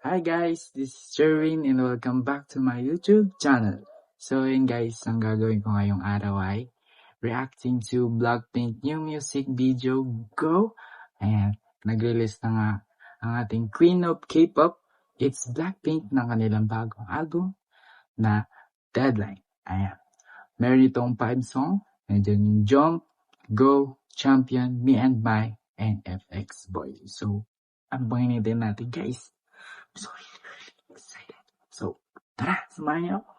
Hi guys, this is Jerwin and welcome back to my YouTube channel. So yun guys, ang gagawin ko ngayong araw ay reacting to Blackpink new music video, Go! Ayan, nag-release na nga ang ating Queen of K-pop, it's Blackpink ng kanilang bagong album na Deadline. Ayan, meron itong 5 song, nandiyan yung Jump, Go, Champion, Me and My, and FX Boy. So, ang bangin natin guys. So really excited. So, tara, samahan niyo ako.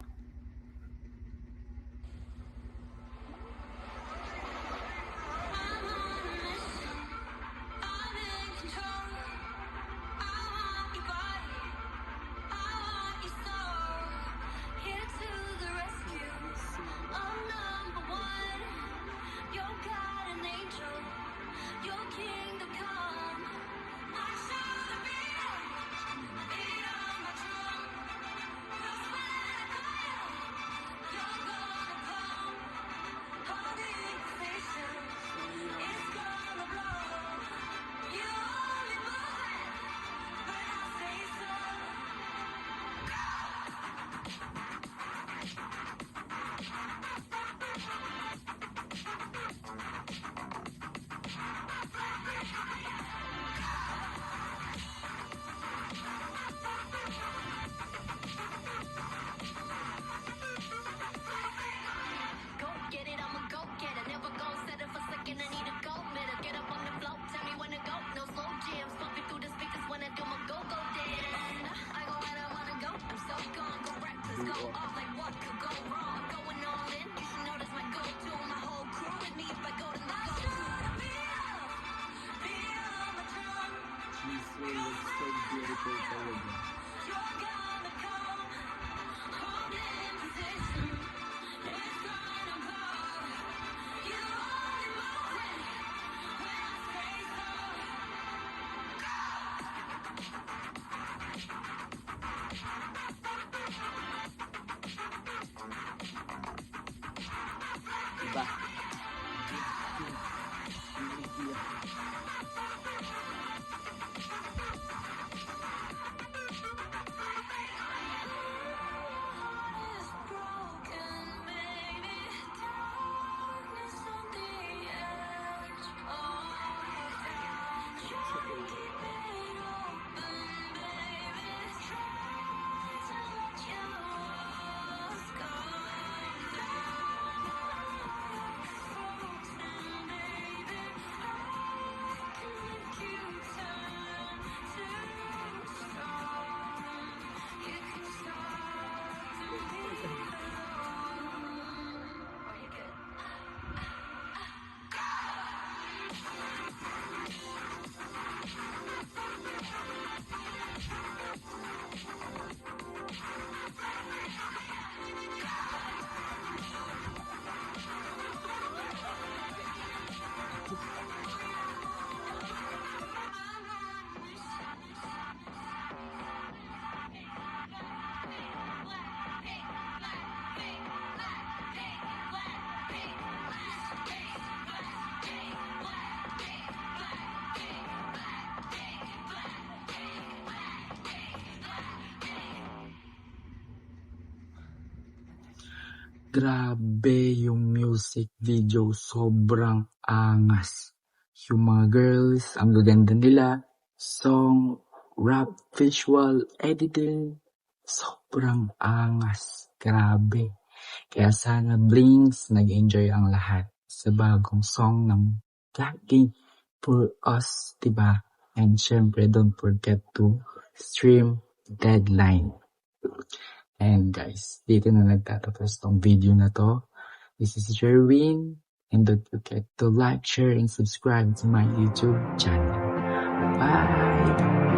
Diba? Grabe yung music video, sobrang angas. Yung mga girls, ang gaganda nila. Song, rap, visual, editing, sobrang angas. Grabe. Kaya sana Blinks nag-enjoy ang lahat sa bagong song ng Blackpink for us, diba? And syempre, don't forget to stream Deadline. And guys, dito na nagtatapos tong video na to. This is Jerwin, and don't forget to like, share, and subscribe to my YouTube channel. Bye!